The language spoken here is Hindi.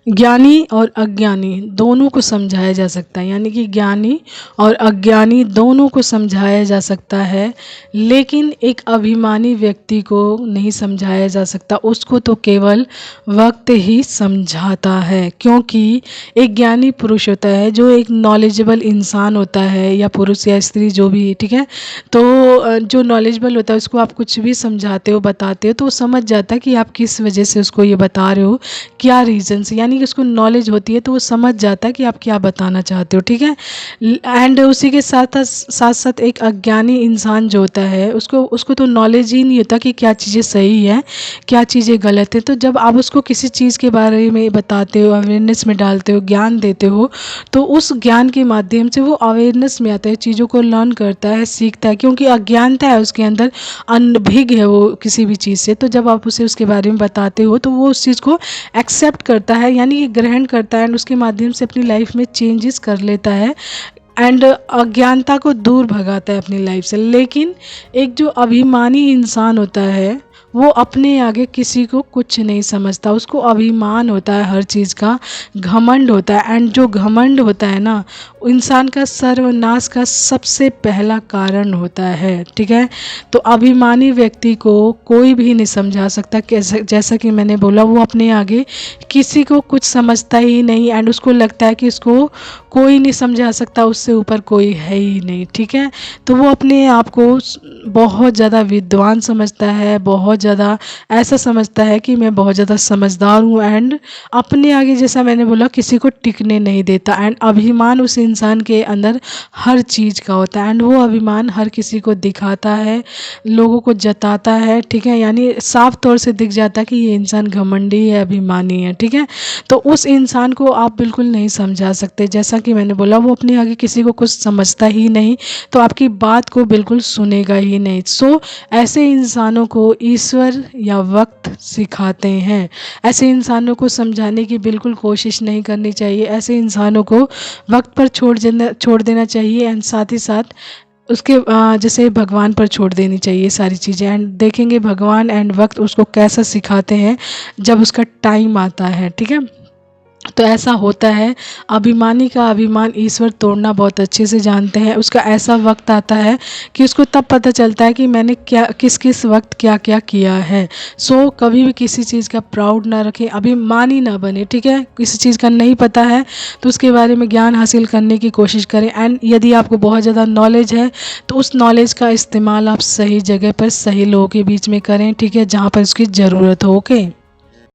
ज्ञानी और अज्ञानी दोनों को समझाया जा सकता है, यानी कि ज्ञानी और अज्ञानी दोनों को समझाया जा सकता है, लेकिन एक अभिमानी व्यक्ति को नहीं समझाया जा सकता। उसको तो केवल वक्त ही समझाता है, क्योंकि एक ज्ञानी पुरुष होता है जो एक नॉलेजेबल इंसान होता है, या पुरुष या स्त्री जो भी, ठीक है। तो जो नॉलेजेबल होता है उसको आप कुछ भी समझाते हो, बताते हो, तो वो समझ जाता है कि आप किस वजह से उसको ये बता रहे हो, क्या रीज़न से, यानी कि उसको नॉलेज होती है तो वो समझ जाता है कि आप क्या बताना चाहते हो, ठीक है। एंड उसी के साथ साथ साथ एक अज्ञानी इंसान जो होता है उसको उसको तो नॉलेज ही नहीं होता कि क्या चीज़ें सही है, क्या चीज़ें गलत है। तो जब आप उसको किसी चीज़ के बारे में बताते हो, अवेयरनेस में डालते हो, ज्ञान देते हो, तो उस ज्ञान के माध्यम से वो अवेयरनेस में आता है, चीज़ों को लर्न करता है, सीखता है, क्योंकि अज्ञानता है उसके अंदर, अनभिज्ञ है वो किसी भी चीज़ से। तो जब आप उसे उसके बारे में बताते हो तो वो उस चीज़ को एक्सेप्ट करता है, यानी कि ग्रहण करता है, एंड उसके माध्यम से अपनी लाइफ में चेंजेस कर लेता है, एंड अज्ञानता को दूर भगाता है अपनी लाइफ से। लेकिन एक जो अभिमानी इंसान होता है वो अपने आगे किसी को कुछ नहीं समझता, उसको अभिमान होता है, हर चीज़ का घमंड होता है, एंड जो घमंड होता है ना, इंसान का सर्वनाश का सबसे पहला कारण होता है, ठीक है। तो अभिमानी व्यक्ति को कोई भी नहीं समझा सकता, कैसे, जैसा कि मैंने बोला, वो अपने आगे किसी को कुछ समझता ही नहीं, एंड उसको लगता है कि इसको कोई नहीं समझा सकता, उससे ऊपर कोई है ही नहीं, ठीक है। तो वो अपने आप को बहुत ज़्यादा विद्वान समझता है, बहुत ज़्यादा ऐसा समझता है कि मैं बहुत ज़्यादा समझदार हूँ, एंड अपने आगे, जैसा मैंने बोला, किसी को टिकने नहीं देता। एंड अभिमान उस इंसान के अंदर हर चीज़ का होता है, एंड वो अभिमान हर किसी को दिखाता है, लोगों को जताता है, ठीक है। यानी साफ तौर से दिख जाता है कि ये इंसान घमंडी है, अभिमानी है, ठीक है। तो उस इंसान को आप बिल्कुल नहीं समझा सकते, जैसा कि मैंने बोला, वो अपने आगे किसी को कुछ समझता ही नहीं, तो आपकी बात को बिल्कुल सुनेगा ही नहीं। सो ऐसे इंसानों को ईश्वर या वक्त सिखाते हैं। ऐसे इंसानों को समझाने की बिल्कुल कोशिश नहीं करनी चाहिए, ऐसे इंसानों को वक्त पर छोड़ देना चाहिए, एंड साथ ही साथ उसके जैसे भगवान पर छोड़ देनी चाहिए सारी चीज़ें। एंड देखेंगे भगवान एंड वक्त उसको कैसा सिखाते हैं जब उसका टाइम आता है, ठीक है। तो ऐसा होता है, अभिमानी का अभिमान ईश्वर तोड़ना बहुत अच्छे से जानते हैं। उसका ऐसा वक्त आता है कि उसको तब पता चलता है कि मैंने क्या, किस किस वक्त क्या क्या किया है। सो कभी भी किसी चीज़ का प्राउड ना रखें, अभिमानी ना बने, ठीक है। किसी चीज़ का नहीं पता है तो उसके बारे में ज्ञान हासिल करने की कोशिश करें, एंड यदि आपको बहुत ज़्यादा नॉलेज है तो उस नॉलेज का इस्तेमाल आप सही जगह पर, सही लोगों के बीच में करें, ठीक है, जहाँ पर उसकी ज़रूरत हो। ओके।